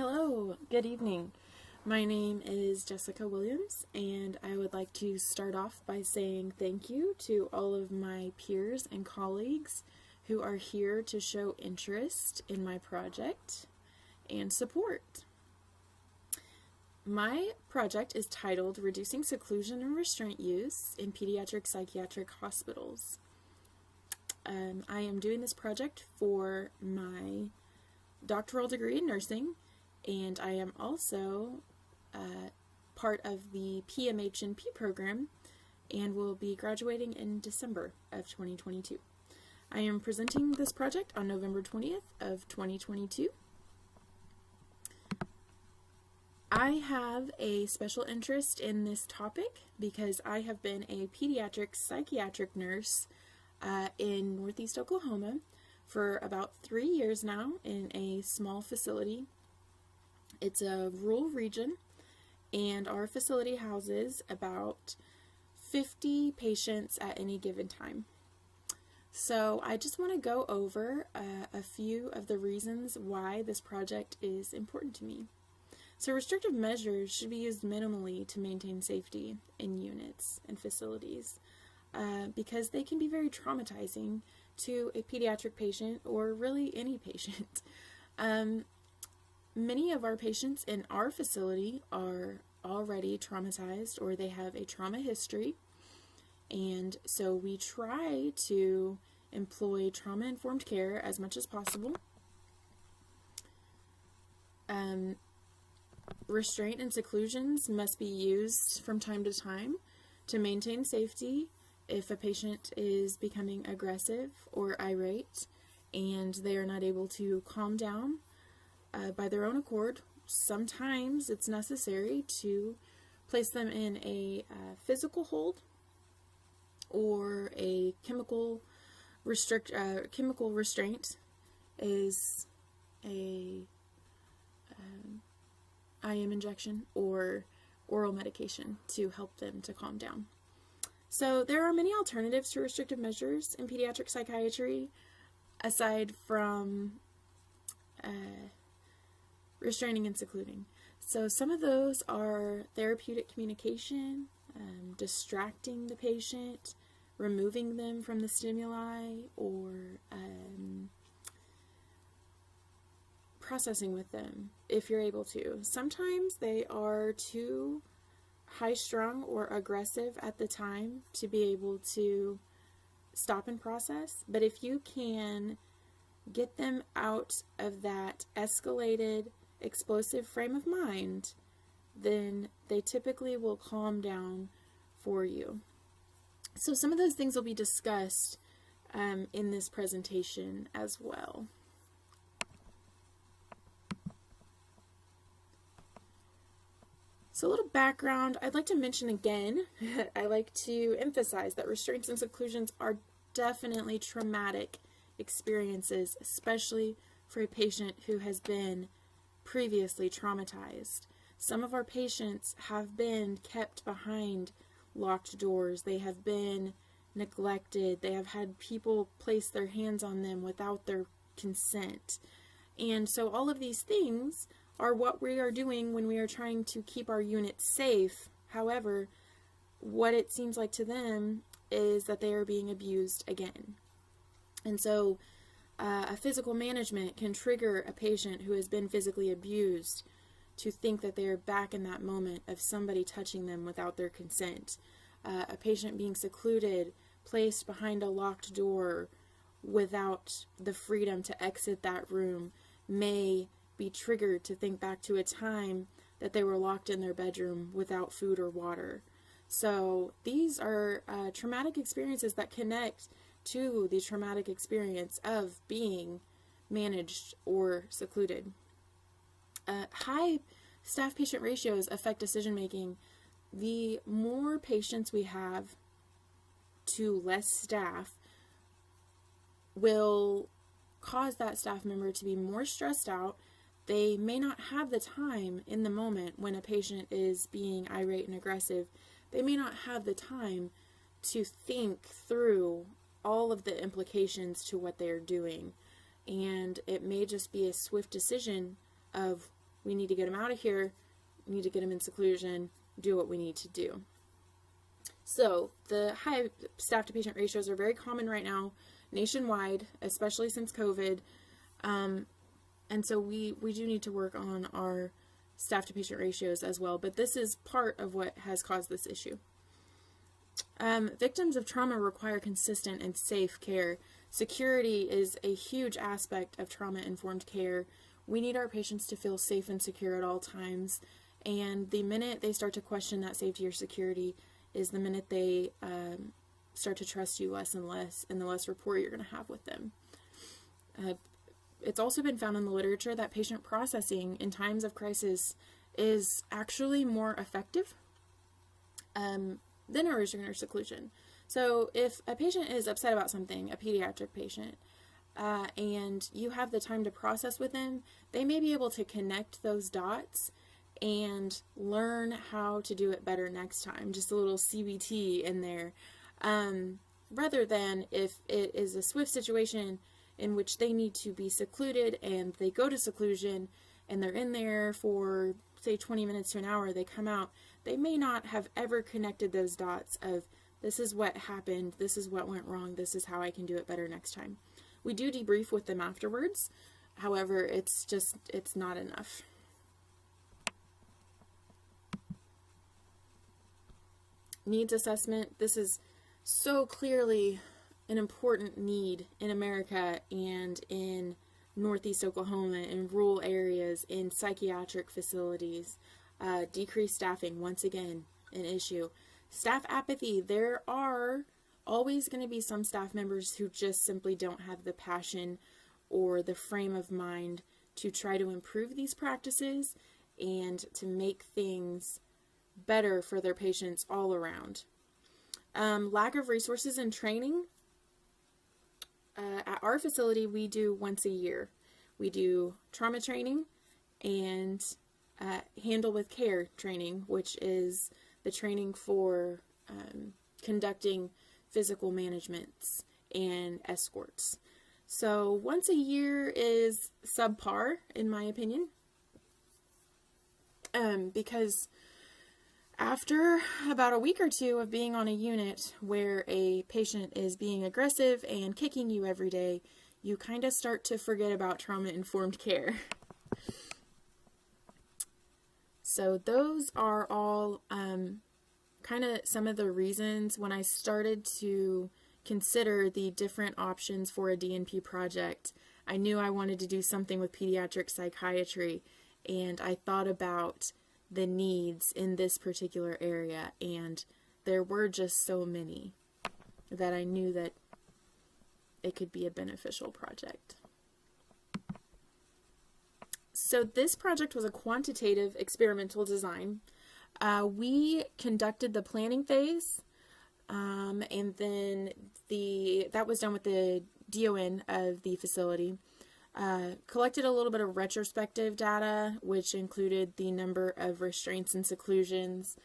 Hello, good evening. My name is Jessica Williams, and I would like to start off by saying thank you to all of my peers and colleagues who are here to show interest in my project and support. My project is titled Reducing Seclusion and Restraint Use in Pediatric Psychiatric Hospitals. I am doing this project for my doctoral degree in nursing, and I am also part of the PMHNP program and will be graduating in December of 2022. I am presenting this project on November 20th of 2022. I have a special interest in this topic because I have been a pediatric psychiatric nurse in Northeast Oklahoma for about 3 years now in a small facility. It's a rural region, and our facility houses about 50 patients at any given time. So I just want to go over a few of the reasons why this project is important to me. So restrictive measures should be used minimally to maintain safety in units and facilities because they can be very traumatizing to a pediatric patient or really any patient. Many of our patients in our facility are already traumatized or they have a trauma history, and so we try to employ trauma-informed care as much as possible. Restraint and seclusions must be used from time to time to maintain safety if a patient is becoming aggressive or irate and they are not able to calm down by their own accord. Sometimes it's necessary to place them in a physical hold or a chemical restraint is a IM injection or oral medication to help them to calm down. So there are many alternatives to restrictive measures in pediatric psychiatry aside from restraining and secluding. So some of those are therapeutic communication, distracting the patient, removing them from the stimuli, or processing with them if you're able to. Sometimes they are too high-strung or aggressive at the time to be able to stop and process, but if you can get them out of that escalated explosive frame of mind, then they typically will calm down for you. So some of those things will be discussed in this presentation as well. So a little background, I'd like to mention again, I like to emphasize that restraints and seclusions are definitely traumatic experiences, especially for a patient who has been previously traumatized. Some of our patients have been kept behind locked doors. They have been neglected. They have had people place their hands on them without their consent. And so all of these things are what we are doing when we are trying to keep our unit safe. However, what it seems like to them is that they are being abused again. And so a physical management can trigger a patient who has been physically abused to think that they are back in that moment of somebody touching them without their consent. A patient being secluded, placed behind a locked door without the freedom to exit that room, may be triggered to think back to a time that they were locked in their bedroom without food or water. So these are traumatic experiences that connect to the traumatic experience of being managed or secluded. High staff-patient ratios affect decision making. The more patients we have to less staff will cause that staff member to be more stressed out. They may not have the time in the moment when a patient is being irate and aggressive. They may not have the time to think through all of the implications to what they are doing. And it may just be a swift decision of We need to get them out of here. We need to get them in seclusion, do what we need to do. So the high staff to patient ratios are very common right now nationwide, especially since COVID. And so we do need to work on our staff to patient ratios as well, but this is part of what has caused this issue. Victims of trauma require consistent and safe care. Security is a huge aspect of trauma-informed care. We need our patients to feel safe and secure at all times, and the minute they start to question that safety or security is the minute they start to trust you less and less, and the less rapport you're going to have with them. It's also been found in the literature that patient processing in times of crisis is actually more effective than a restraint or seclusion. So if a patient is upset about something, a pediatric patient, and you have the time to process with them, they may be able to connect those dots and learn how to do it better next time. Just a little CBT in there. Rather than if it is a swift situation in which they need to be secluded and they go to seclusion and they're in there for, say, 20 minutes to an hour, they come out, they may not have ever connected those dots of this is what happened, this is what went wrong, this is how I can do it better next time. We do debrief with them afterwards, however, it's not enough. Needs assessment, this is so clearly an important need in America and in Northeast Oklahoma, in rural areas, in psychiatric facilities. Decreased staffing, once again, an issue. Staff apathy, there are always going to be some staff members who just simply don't have the passion or the frame of mind to try to improve these practices and to make things better for their patients all around. Lack of resources and training. At our facility, we do once a year. We do trauma training and handle with care training, which is the training for conducting physical managements and escorts. So once a year is subpar, in my opinion, because after about a week or two of being on a unit where a patient is being aggressive and kicking you every day, you kind of start to forget about trauma-informed care. So those are all kind of some of the reasons when I started to consider the different options for a DNP project. I knew I wanted to do something with pediatric psychiatry, and I thought about the needs in this particular area, and there were just so many that I knew that it could be a beneficial project. So this project was a quantitative experimental design. We conducted the planning phase, and then that was done with the DON of the facility. Collected a little bit of retrospective data, which included the number of restraints and seclusions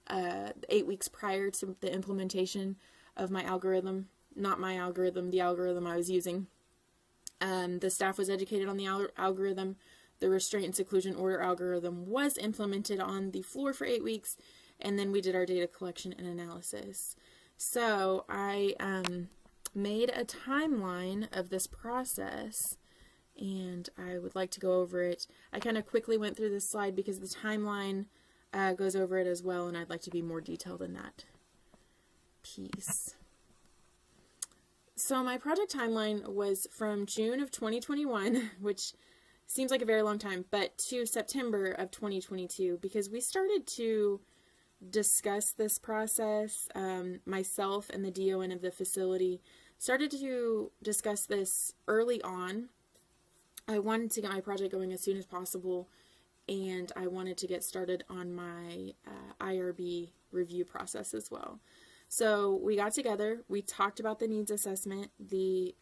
8 weeks prior to the implementation of my algorithm. Not my algorithm, the algorithm I was using. The staff was educated on the algorithm. The restraint and seclusion order algorithm was implemented on the floor for 8 weeks, and then we did our data collection and analysis. So I made a timeline of this process, and I would like to go over it. I kind of quickly went through this slide because the timeline goes over it as well, and I'd like to be more detailed in that piece. So my project timeline was from June of 2021, which seems like a very long time, but to September of 2022, because we started to discuss this process, myself and the DON of the facility started to discuss this early on. I wanted to get my project going as soon as possible, and I wanted to get started on my IRB review process as well. So we got together, we talked about the needs assessment, the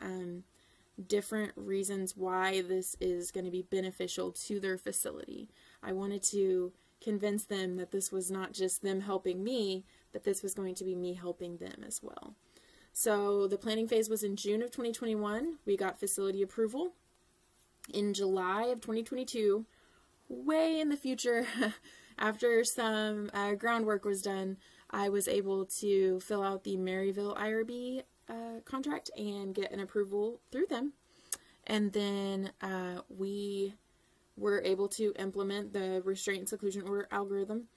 different reasons why this is going to be beneficial to their facility. I wanted to convince them that this was not just them helping me, that this was going to be me helping them as well. So the planning phase was in June of 2021. We got facility approval. In July of 2022, way in the future, after some groundwork was done, I was able to fill out the Maryville IRB contract and get an approval through them. And then we were able to implement the restraint and seclusion order algorithm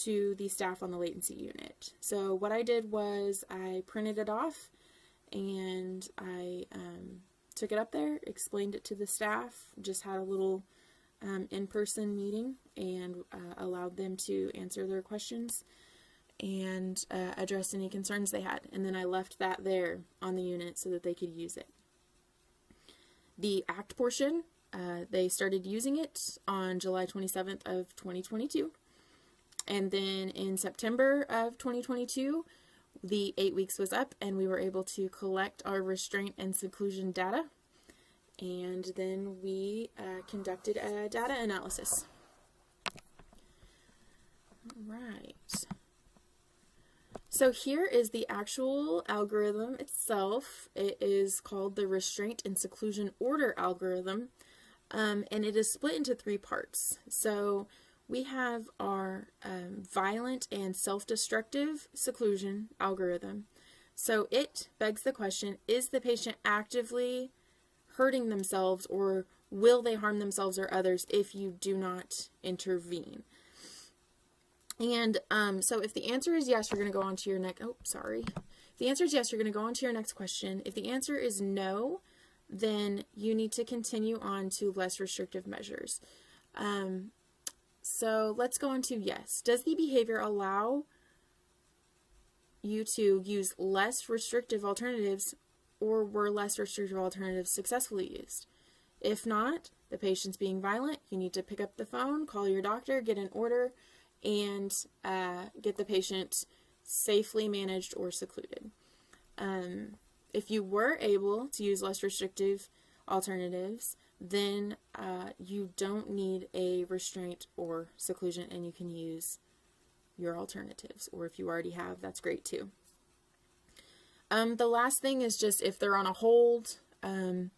to the staff on the latency unit. So what I did was I printed it off and I took it up there, explained it to the staff, just had a little in-person meeting and allowed them to answer their questions and address any concerns they had. And then I left that there on the unit so that they could use it. The ACT portion, they started using it on July 27th of 2022. And then in September of 2022, the 8 weeks was up and we were able to collect our restraint and seclusion data. And then we conducted a data analysis. All right. So here is the actual algorithm itself. It is called the restraint and seclusion order algorithm, and it is split into 3 parts. So we have our violent and self-destructive seclusion algorithm. So it begs the question, is the patient actively hurting themselves, or will they harm themselves or others if you do not intervene? And so if the answer is yes, you're going to go on to your next, If the answer is yes, you're going to go on to your next question. If the answer is no, then you need to continue on to less restrictive measures. So let's go on to yes. Does the behavior allow you to use less restrictive alternatives, or were less restrictive alternatives successfully used? If not, the patient's being violent, you need to pick up the phone, call your doctor, get an order, and get the patient safely managed or secluded. If you were able to use less restrictive alternatives, then you don't need a restraint or seclusion and you can use your alternatives. Or if you already have, that's great too. The last thing is just if they're on a hold, and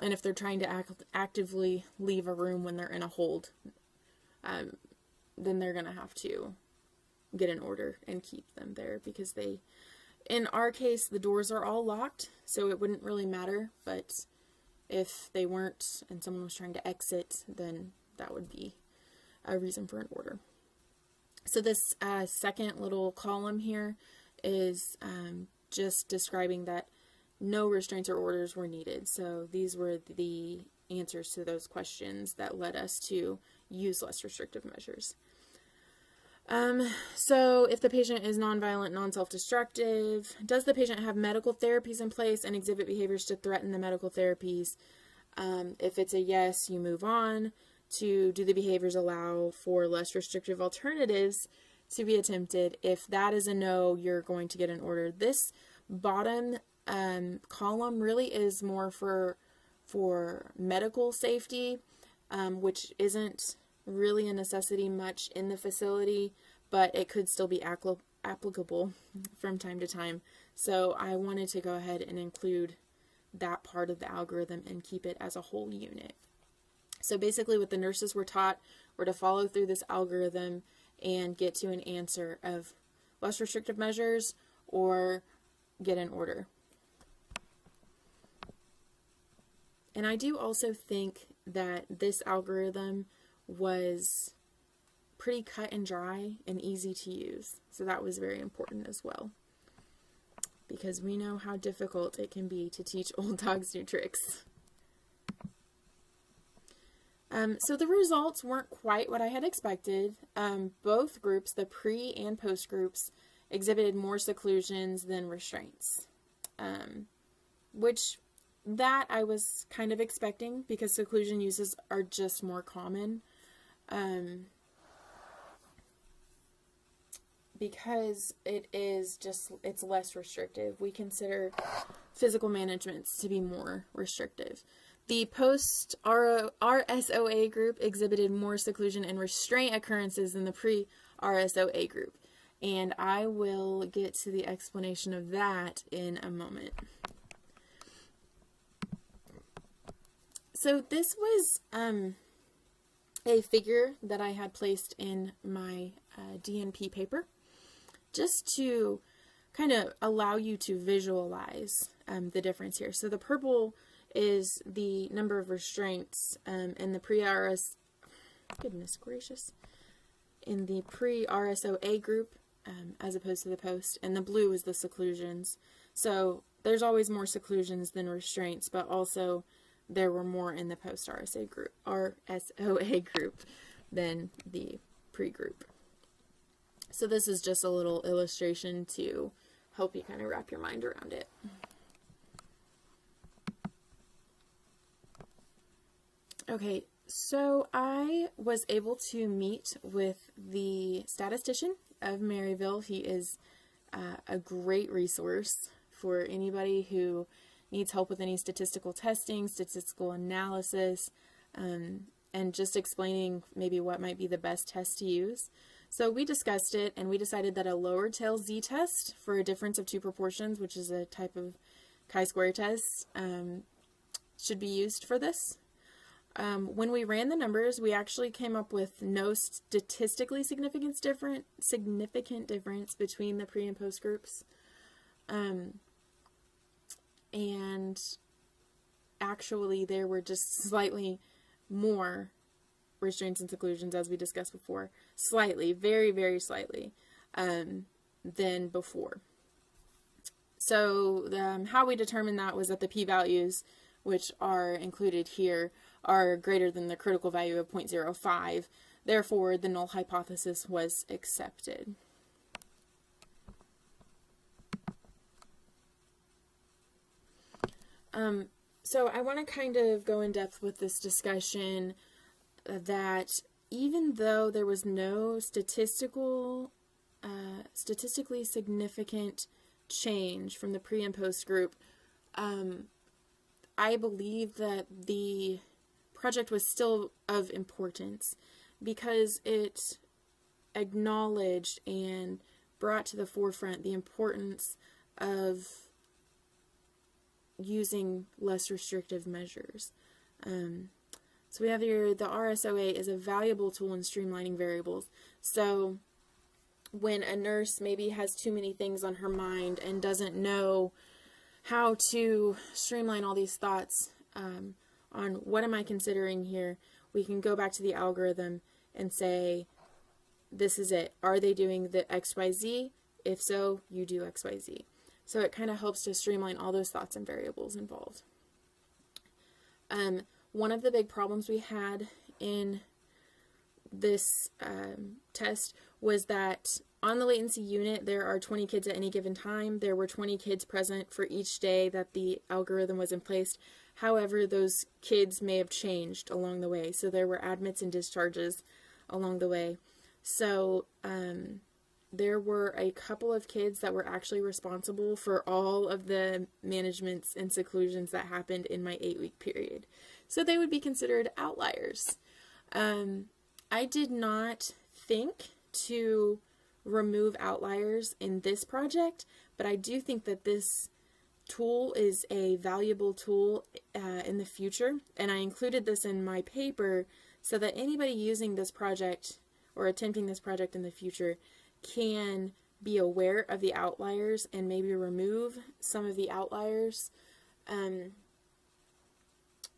if they're trying to actively leave a room when they're in a hold, then they're going to have to get an order and keep them there, because in our case, the doors are all locked, so it wouldn't really matter, but if they weren't and someone was trying to exit, then that would be a reason for an order. So this second little column here is just describing that no restraints or orders were needed. So these were the answers to those questions that led us to use less restrictive measures. So if the patient is nonviolent, non-self-destructive, does the patient have medical therapies in place and exhibit behaviors to threaten the medical therapies? If it's a yes, you move on to do the behaviors allow for less restrictive alternatives to be attempted. If that is a no, you're going to get an order. This bottom column really is more for medical safety, which isn't really a necessity much in the facility, but it could still be applicable from time to time. So I wanted to go ahead and include that part of the algorithm and keep it as a whole unit. So basically what the nurses were taught were to follow through this algorithm and get to an answer of less restrictive measures or get an order. And I do also think that this algorithm was pretty cut and dry and easy to use. So that was very important as well, because we know how difficult it can be to teach old dogs new tricks. So the results weren't quite what I had expected. Both groups, the pre and post groups, exhibited more seclusions than restraints, which that I was kind of expecting, because seclusion uses are just more common, because it's less restrictive. We consider physical managements to be more restrictive. The post RSOA group exhibited more seclusion and restraint occurrences than the pre-RSOA group, and I will get to the explanation of that in a moment. So this was a figure that I had placed in my DNP paper, just to kind of allow you to visualize the difference here. So the purple is the number of restraints in the pre-RS, goodness gracious, in the pre-RSOA group as opposed to the post, and the blue is the seclusions. So there's always more seclusions than restraints, but also there were more in the post-RSOA group than the pre-group. So this is just a little illustration to help you kind of wrap your mind around it. Okay, so I was able to meet with the statistician of Maryville. He is a great resource for anybody who needs help with any statistical testing, statistical analysis, and just explaining maybe what might be the best test to use. So we discussed it, and we decided that a lower tail z-test for a difference of two proportions, which is a type of chi-square test, should be used for this. When we ran the numbers, we actually came up with no statistically significant difference between the pre and post groups. And actually there were just slightly more restraints and seclusions, as we discussed before. Slightly, very, very slightly, than before. So how we determined that was that the p-values, which are included here, are greater than the critical value of 0.05. Therefore, the null hypothesis was accepted. So I want to kind of go in depth with this discussion that even though there was no statistically significant change from the pre and post group, I believe that the project was still of importance because it acknowledged and brought to the forefront the importance of using less restrictive measures. So we have here the RSOA is a valuable tool in streamlining variables. So when a nurse maybe has too many things on her mind and doesn't know how to streamline all these thoughts on what am I considering here, we can go back to the algorithm and say, this is it. Are they doing the XYZ? If so, you do XYZ. So it kind of helps to streamline all those thoughts and variables involved. One of the big problems we had in this test was that on the latency unit, there are 20 kids at any given time. There were 20 kids present for each day that the algorithm was in place. However, those kids may have changed along the way. So there were admits and discharges along the way. So there were a couple of kids that were actually responsible for all of the managements and seclusions that happened in my 8-week period. So they would be considered outliers. I did not think to remove outliers in this project, but I do think that this tool is a valuable tool in the future, and I included this in my paper so that anybody using this project or attempting this project in the future can be aware of the outliers and maybe remove some of the outliers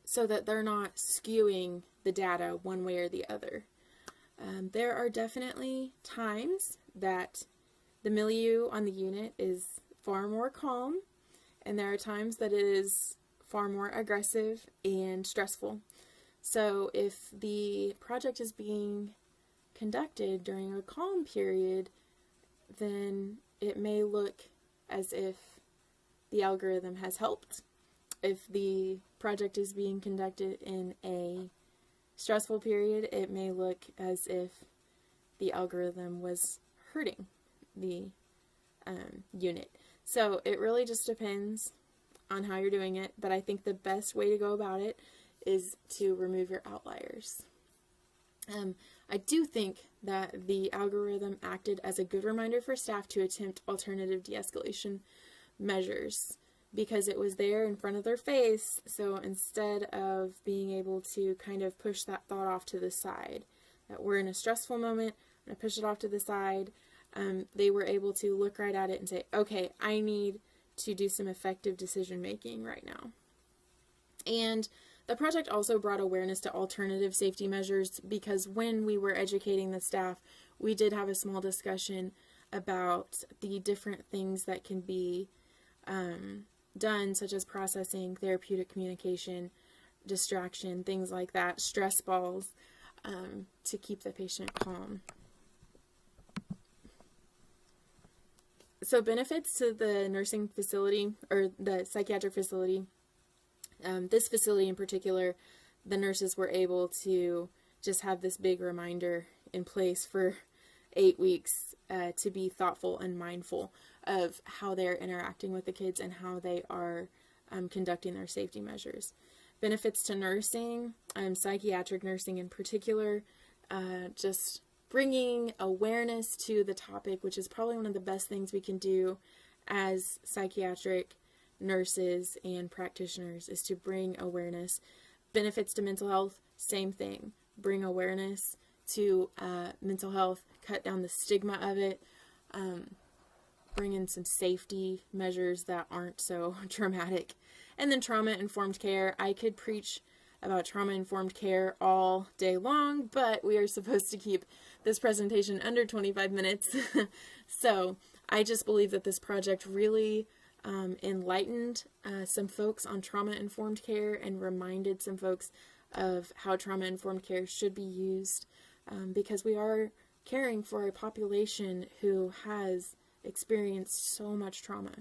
so that they're not skewing the data one way or the other. There are definitely times that the milieu on the unit is far more calm, and there are times that it is far more aggressive and stressful. So if the project is being conducted during a calm period, then it may look as if the algorithm has helped. If the project is being conducted in a stressful period, it may look as if the algorithm was hurting the unit. So it really just depends on how you're doing it, but I think the best way to go about it is to remove your outliers. I do think that the algorithm acted as a good reminder for staff to attempt alternative de-escalation measures because it was there in front of their face. So instead of being able to kind of push that thought off to the side, that we're in a stressful moment, I'm going to push it off to the side, they were able to look right at it and say, okay, I need to do some effective decision making right now. And the project also brought awareness to alternative safety measures, because when we were educating the staff, we did have a small discussion about the different things that can be done, such as processing, therapeutic communication, distraction, things like that, stress balls, to keep the patient calm. So benefits to the nursing facility, or the psychiatric facility. This facility in particular, the nurses were able to just have this big reminder in place for 8 weeks to be thoughtful and mindful of how they're interacting with the kids and how they are conducting their safety measures. Benefits to nursing, psychiatric nursing in particular, just bringing awareness to the topic, which is probably one of the best things we can do as psychiatric nurses and practitioners, is to bring awareness. Benefits to mental health, same thing. Bring awareness to mental health, cut down the stigma of it, bring in some safety measures that aren't so traumatic. And then trauma-informed care. I could preach about trauma-informed care all day long, but we are supposed to keep this presentation under 25 minutes. So I just believe that this project really enlightened some folks on trauma-informed care and reminded some folks of how trauma-informed care should be used, because we are caring for a population who has experienced so much trauma.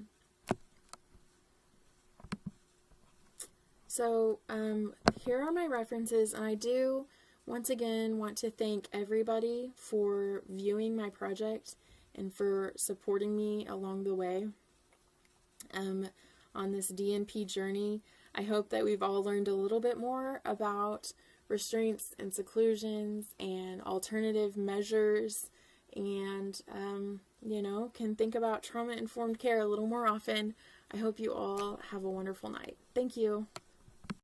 So here are my references, and I do once again want to thank everybody for viewing my project and for supporting me along the way on this DNP journey. I hope that we've all learned a little bit more about restraints and seclusions and alternative measures, and can think about trauma-informed care a little more often. I hope you all have a wonderful night. Thank you.